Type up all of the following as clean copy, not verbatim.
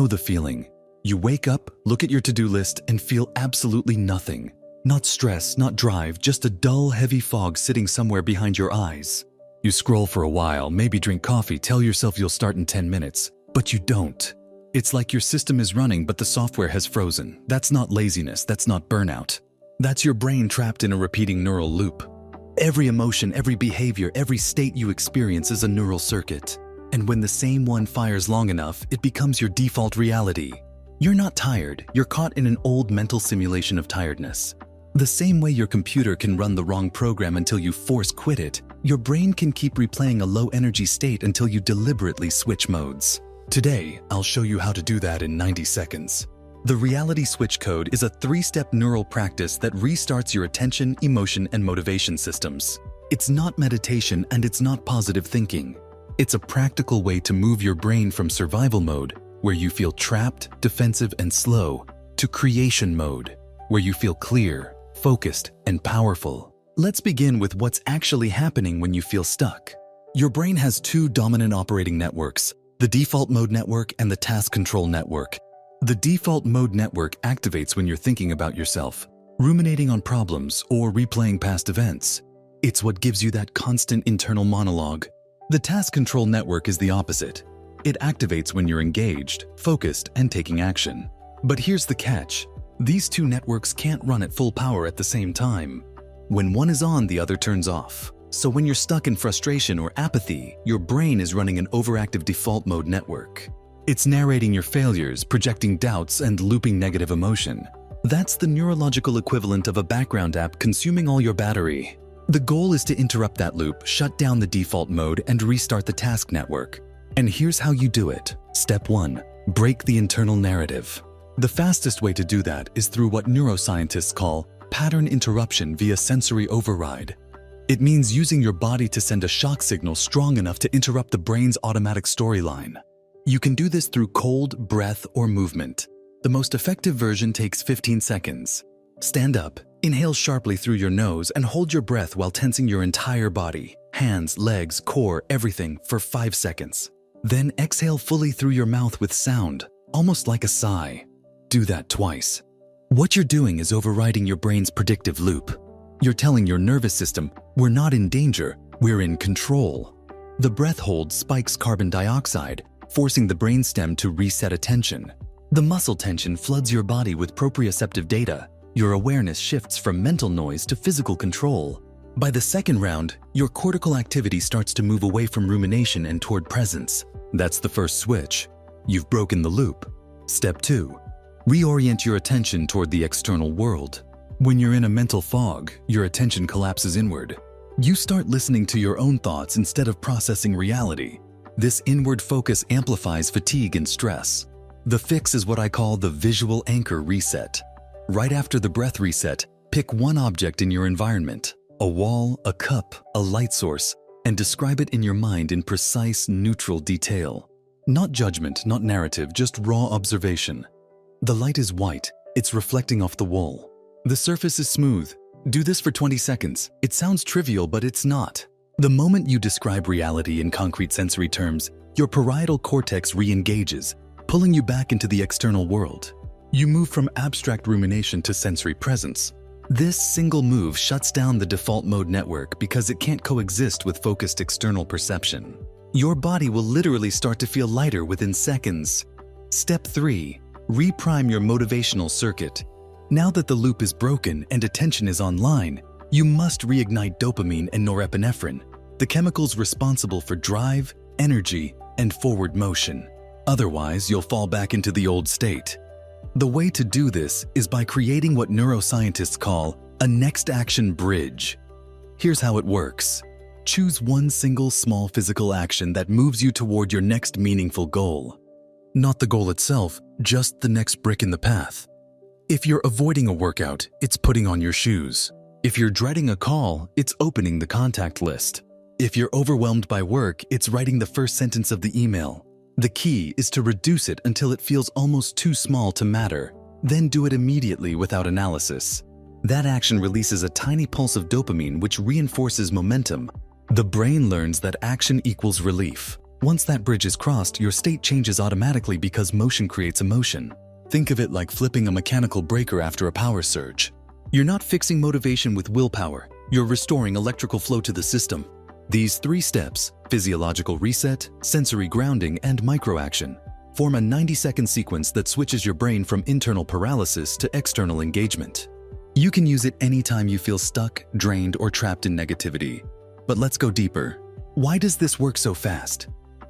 know the feeling. You wake up, look at your to-do list, and feel absolutely nothing. Not stress, not drive, just a dull, heavy fog sitting somewhere behind your eyes. You scroll for a while, maybe drink coffee, tell yourself you'll start in 10 minutes, but you don't. It's like your system is running, but the software has frozen. That's not laziness, that's not burnout. That's your brain trapped in a repeating neural loop. Every emotion, every behavior, every state you experience is a neural circuit. And when the same one fires long enough, it becomes your default reality. You're not tired, you're caught in an old mental simulation of tiredness. The same way your computer can run the wrong program until you force quit it, your brain can keep replaying a low-energy state until you deliberately switch modes. Today, I'll show you how to do that in 90 seconds. The reality switch code is a 3-step neural practice that restarts your attention, emotion, and motivation systems. It's not meditation and it's not positive thinking. It's a practical way to move your brain from survival mode, where you feel trapped, defensive, and slow, to creation mode, where you feel clear, focused, and powerful. Let's begin with what's actually happening when you feel stuck. Your brain has 2 dominant operating networks, the default mode network and the task control network. The default mode network activates when you're thinking about yourself, ruminating on problems, or replaying past events. It's what gives you that constant internal monologue. The task control network is the opposite. It activates when you're engaged, focused, and taking action. But here's the catch. These 2 networks can't run at full power at the same time. When one is on, the other turns off. So when you're stuck in frustration or apathy, your brain is running an overactive default mode network. It's narrating your failures, projecting doubts, and looping negative emotion. That's the neurological equivalent of a background app consuming all your battery. The goal is to interrupt that loop, shut down the default mode, and restart the task network. And here's how you do it. Step 1. Break the internal narrative. The fastest way to do that is through what neuroscientists call pattern interruption via sensory override. It means using your body to send a shock signal strong enough to interrupt the brain's automatic storyline. You can do this through cold, breath, or movement. The most effective version takes 15 seconds. Stand up, inhale sharply through your nose, and hold your breath while tensing your entire body, hands, legs, core, everything, for 5 seconds. Then exhale fully through your mouth with sound, almost like a sigh. Do that twice. What you're doing is overriding your brain's predictive loop. You're telling your nervous system, we're not in danger, we're in control. The breath hold spikes carbon dioxide, forcing the brainstem to reset attention. The muscle tension floods your body with proprioceptive data. Your awareness shifts from mental noise to physical control. By the second round, your cortical activity starts to move away from rumination and toward presence. That's the first switch. You've broken the loop. Step 2. Reorient your attention toward the external world. When you're in a mental fog, your attention collapses inward. You start listening to your own thoughts instead of processing reality. This inward focus amplifies fatigue and stress. The fix is what I call the visual anchor reset. Right after the breath reset, pick one object in your environment, a wall, a cup, a light source, and describe it in your mind in precise, neutral detail. Not judgment, not narrative, just raw observation. The light is white, it's reflecting off the wall. The surface is smooth. Do this for 20 seconds. It sounds trivial, but it's not. The moment you describe reality in concrete sensory terms, your parietal cortex re-engages, pulling you back into the external world. You move from abstract rumination to sensory presence. This single move shuts down the default mode network because it can't coexist with focused external perception. Your body will literally start to feel lighter within seconds. Step 3. Reprime your motivational circuit. Now that the loop is broken and attention is online, you must reignite dopamine and norepinephrine, the chemicals responsible for drive, energy, and forward motion. Otherwise, you'll fall back into the old state. The way to do this is by creating what neuroscientists call a next action bridge. Here's how it works. Choose one single small physical action that moves you toward your next meaningful goal. Not the goal itself, just the next brick in the path. If you're avoiding a workout, it's putting on your shoes. If you're dreading a call, it's opening the contact list. If you're overwhelmed by work, it's writing the first sentence of the email. The key is to reduce it until it feels almost too small to matter. Then do it immediately without analysis. That action releases a tiny pulse of dopamine which reinforces momentum. The brain learns that action equals relief. Once that bridge is crossed, your state changes automatically because motion creates emotion. Think of it like flipping a mechanical breaker after a power surge. You're not fixing motivation with willpower, you're restoring electrical flow to the system. These 3 steps, physiological reset, sensory grounding, and microaction, form a 90-second sequence that switches your brain from internal paralysis to external engagement. You can use it anytime you feel stuck, drained, or trapped in negativity. But let's go deeper. Why does this work so fast?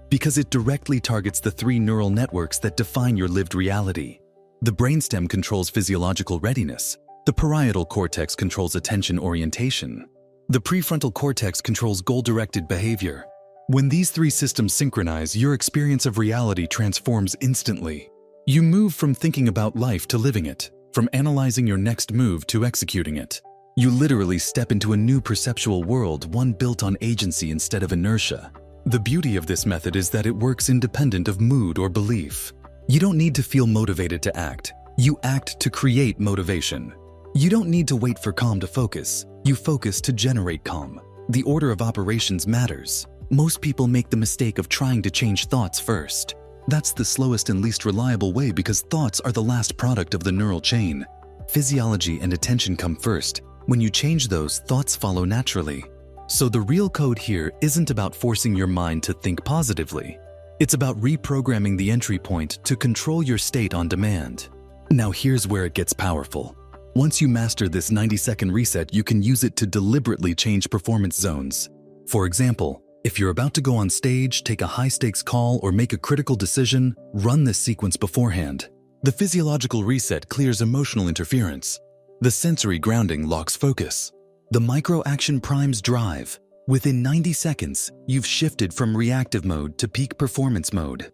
Because it directly targets the 3 neural networks that define your lived reality. The brainstem controls physiological readiness. The parietal cortex controls attention orientation. The prefrontal cortex controls goal-directed behavior. When these 3 systems synchronize, your experience of reality transforms instantly. You move from thinking about life to living it, from analyzing your next move to executing it. You literally step into a new perceptual world, one built on agency instead of inertia. The beauty of this method is that it works independent of mood or belief. You don't need to feel motivated to act. You act to create motivation. You don't need to wait for calm to focus. You focus to generate calm. The order of operations matters. Most people make the mistake of trying to change thoughts first. That's the slowest and least reliable way because thoughts are the last product of the neural chain. Physiology and attention come first. When you change those, thoughts follow naturally. So the real code here isn't about forcing your mind to think positively. It's about reprogramming the entry point to control your state on demand. Now here's where it gets powerful. Once you master this 90-second reset, you can use it to deliberately change performance zones. For example, if you're about to go on stage, take a high-stakes call, or make a critical decision, run this sequence beforehand. The physiological reset clears emotional interference. The sensory grounding locks focus. The micro-action primes drive. Within 90 seconds, you've shifted from reactive mode to peak performance mode.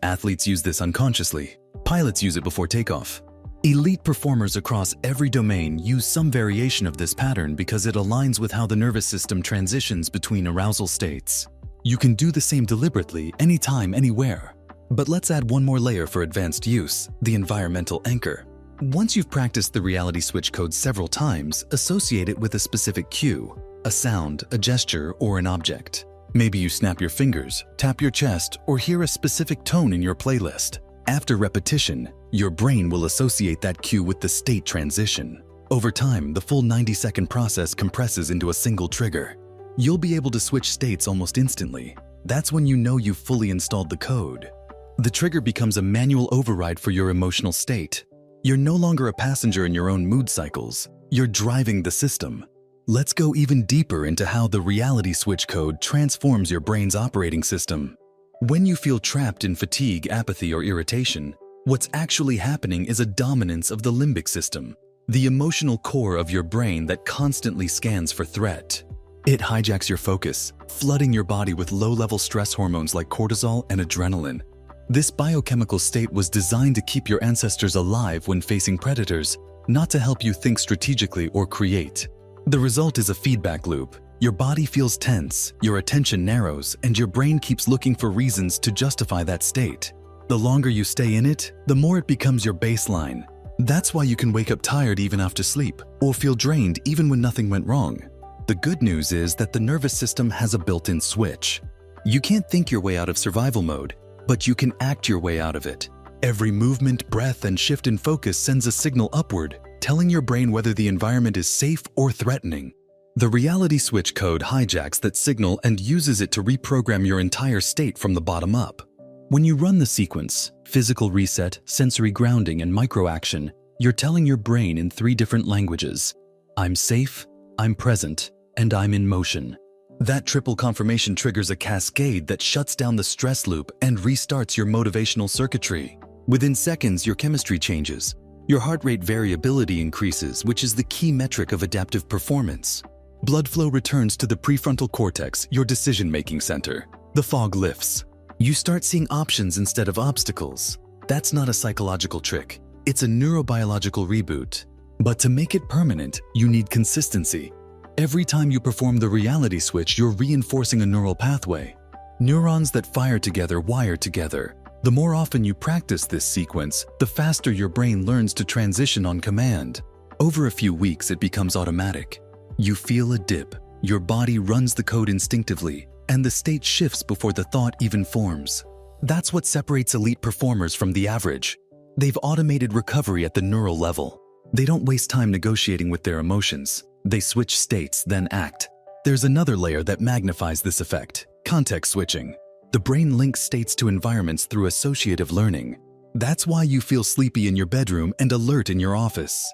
Athletes use this unconsciously. Pilots use it before takeoff. Elite performers across every domain use some variation of this pattern because it aligns with how the nervous system transitions between arousal states. You can do the same deliberately, anytime, anywhere. But let's add one more layer for advanced use, the environmental anchor. Once you've practiced the reality switch code several times, associate it with a specific cue, a sound, a gesture, or an object. Maybe you snap your fingers, tap your chest, or hear a specific tone in your playlist. After repetition, your brain will associate that cue with the state transition. Over time, the full 90-second process compresses into a single trigger. You'll be able to switch states almost instantly. That's when you know you've fully installed the code. The trigger becomes a manual override for your emotional state. You're no longer a passenger in your own mood cycles. You're driving the system. Let's go even deeper into how the reality switch code transforms your brain's operating system. When you feel trapped in fatigue, apathy, or irritation, what's actually happening is a dominance of the limbic system, the emotional core of your brain that constantly scans for threat. It hijacks your focus, flooding your body with low-level stress hormones like cortisol and adrenaline. This biochemical state was designed to keep your ancestors alive when facing predators, not to help you think strategically or create. The result is a feedback loop. Your body feels tense, your attention narrows, and your brain keeps looking for reasons to justify that state. The longer you stay in it, the more it becomes your baseline. That's why you can wake up tired even after sleep, or feel drained even when nothing went wrong. The good news is that the nervous system has a built-in switch. You can't think your way out of survival mode, but you can act your way out of it. Every movement, breath, and shift in focus sends a signal upward, telling your brain whether the environment is safe or threatening. The reality switch code hijacks that signal and uses it to reprogram your entire state from the bottom up. When you run the sequence, physical reset, sensory grounding, and microaction, you're telling your brain in 3 different languages: I'm safe, I'm present, and I'm in motion. That triple confirmation triggers a cascade that shuts down the stress loop and restarts your motivational circuitry. Within seconds, your chemistry changes. Your heart rate variability increases, which is the key metric of adaptive performance. Blood flow returns to the prefrontal cortex, your decision-making center. The fog lifts. You start seeing options instead of obstacles. That's not a psychological trick. It's a neurobiological reboot. But to make it permanent, you need consistency. Every time you perform the reality switch, you're reinforcing a neural pathway. Neurons that fire together wire together. The more often you practice this sequence, the faster your brain learns to transition on command. Over a few weeks, it becomes automatic. You feel a dip. Your body runs the code instinctively. and the state shifts before the thought even forms. That's what separates elite performers from the average. They've automated recovery at the neural level. They don't waste time negotiating with their emotions. They switch states, then act. There's another layer that magnifies this effect: context switching. The brain links states to environments through associative learning. That's why you feel sleepy in your bedroom and alert in your office.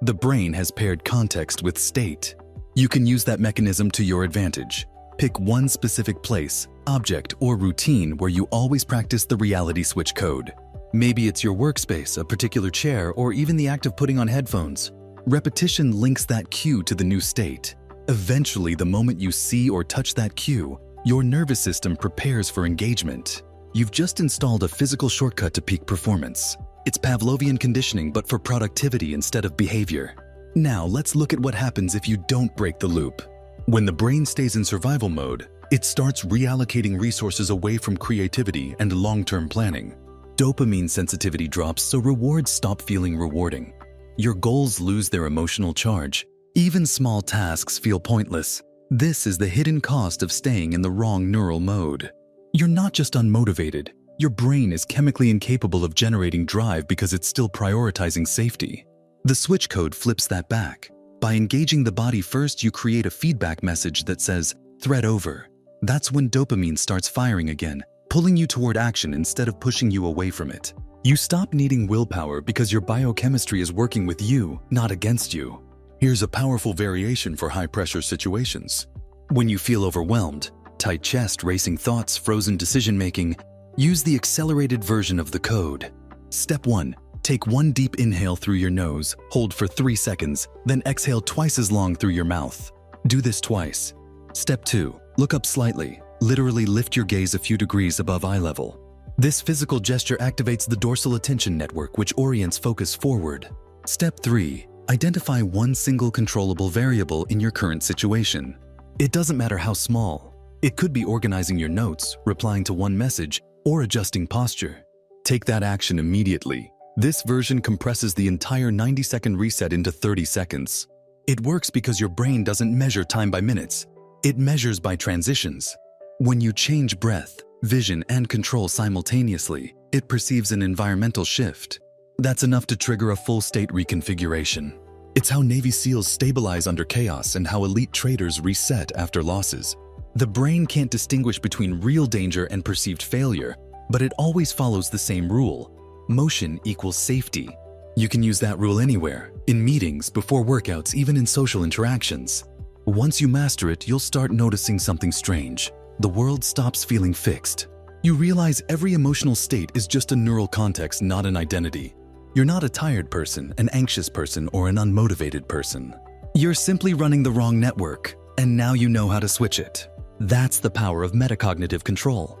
The brain has paired context with state. You can use that mechanism to your advantage. Pick one specific place, object, or routine where you always practice the reality switch code. Maybe it's your workspace, a particular chair, or even the act of putting on headphones. Repetition links that cue to the new state. Eventually, the moment you see or touch that cue, your nervous system prepares for engagement. You've just installed a physical shortcut to peak performance. It's Pavlovian conditioning, but for productivity instead of behavior. Now, let's look at what happens if you don't break the loop. When the brain stays in survival mode, it starts reallocating resources away from creativity and long-term planning. Dopamine sensitivity drops, so rewards stop feeling rewarding. Your goals lose their emotional charge. Even small tasks feel pointless. This is the hidden cost of staying in the wrong neural mode. You're not just unmotivated. Your brain is chemically incapable of generating drive because it's still prioritizing safety. The switch code flips that back. By engaging the body first, you create a feedback message that says, "Threat over." That's when dopamine starts firing again, pulling you toward action instead of pushing you away from it. You stop needing willpower because your biochemistry is working with you, not against you. Here's a powerful variation for high-pressure situations. When you feel overwhelmed, tight chest, racing thoughts, frozen decision-making, use the accelerated version of the code. Step 1. Take one deep inhale through your nose, hold for 3 seconds, then exhale twice as long through your mouth. Do this twice. Step 2. Look up slightly. Literally lift your gaze a few degrees above eye level. This physical gesture activates the dorsal attention network, which orients focus forward. Step 3. Identify one single controllable variable in your current situation. It doesn't matter how small. It could be organizing your notes, replying to one message, or adjusting posture. Take that action immediately. This version compresses the entire 90-second reset into 30 seconds. It works because your brain doesn't measure time by minutes. It measures by transitions. When you change breath, vision, and control simultaneously, it perceives an environmental shift. That's enough to trigger a full-state reconfiguration. It's how Navy SEALs stabilize under chaos and how elite traders reset after losses. The brain can't distinguish between real danger and perceived failure, but it always follows the same rule. Motion equals safety. You can use that rule anywhere, in meetings, before workouts, even in social interactions. Once you master it, you'll start noticing something strange. The world stops feeling fixed. You realize every emotional state is just a neural context, not an identity. You're not a tired person, an anxious person, or an unmotivated person. You're simply running the wrong network, and now you know how to switch it. That's the power of metacognitive control.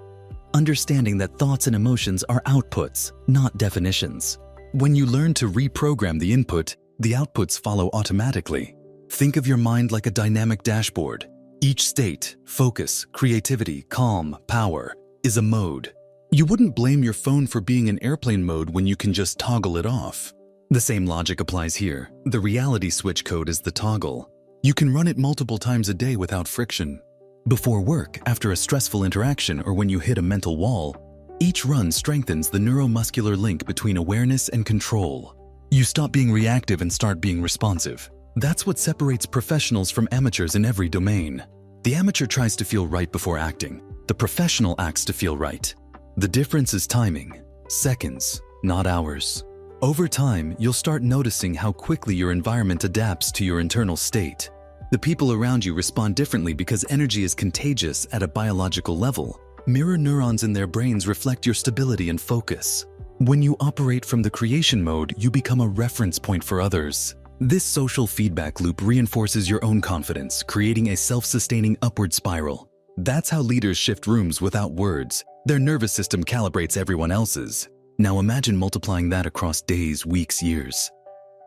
Understanding that thoughts and emotions are outputs, not definitions. When you learn to reprogram the input, the outputs follow automatically. Think of your mind like a dynamic dashboard. Each state, focus, creativity, calm, power, is a mode. You wouldn't blame your phone for being in airplane mode when you can just toggle it off. The same logic applies here. The reality switch code is the toggle. You can run it multiple times a day without friction. Before work, after a stressful interaction, or when you hit a mental wall, each run strengthens the neuromuscular link between awareness and control. You stop being reactive and start being responsive. That's what separates professionals from amateurs in every domain. The amateur tries to feel right before acting. The professional acts to feel right. The difference is timing. Seconds, not hours. Over time, you'll start noticing how quickly your environment adapts to your internal state. The people around you respond differently because energy is contagious at a biological level. Mirror neurons in their brains reflect your stability and focus. When you operate from the creation mode, you become a reference point for others. This social feedback loop reinforces your own confidence, creating a self-sustaining upward spiral. That's how leaders shift rooms without words. Their nervous system calibrates everyone else's. Now imagine multiplying that across days, weeks, years.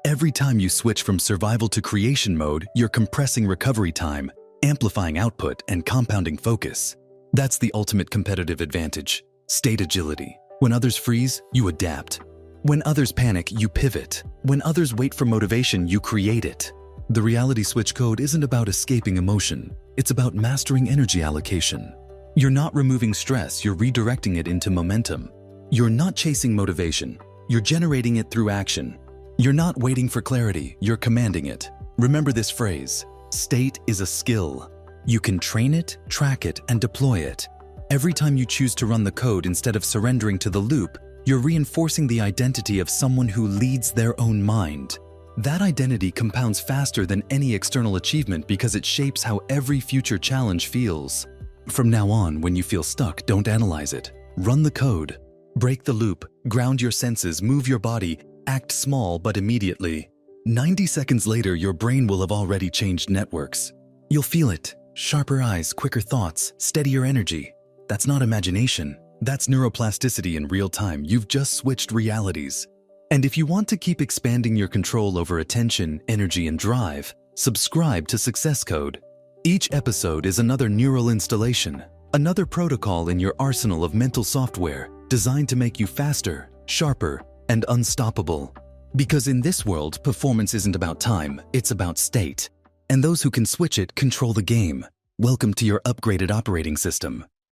Every time you switch from survival to creation mode, you're compressing recovery time, amplifying output, and compounding focus. That's the ultimate competitive advantage. State agility. When others freeze, you adapt. When others panic, you pivot. When others wait for motivation, you create it. The reality switch code isn't about escaping emotion. It's about mastering energy allocation. You're not removing stress, you're redirecting it into momentum. You're not chasing motivation, you're generating it through action. You're not waiting for clarity, you're commanding it. Remember this phrase, state is a skill. You can train it, track it, and deploy it. Every time you choose to run the code instead of surrendering to the loop, you're reinforcing the identity of someone who leads their own mind. That identity compounds faster than any external achievement because it shapes how every future challenge feels. From now on, when you feel stuck, don't analyze it. Run the code. Break the loop, ground your senses, move your body, act small but immediately. 90 seconds later, your brain will have already changed networks. You'll feel it. Sharper eyes, quicker thoughts, steadier energy. That's not imagination. That's neuroplasticity in real time. You've just switched realities. And if you want to keep expanding your control over attention, energy, and drive, subscribe to Success Code. Each episode is another neural installation, another protocol in your arsenal of mental software designed to make you faster, sharper, and unstoppable. Because in this world, performance isn't about time, it's about state. And those who can switch it control the game. Welcome to your upgraded operating system.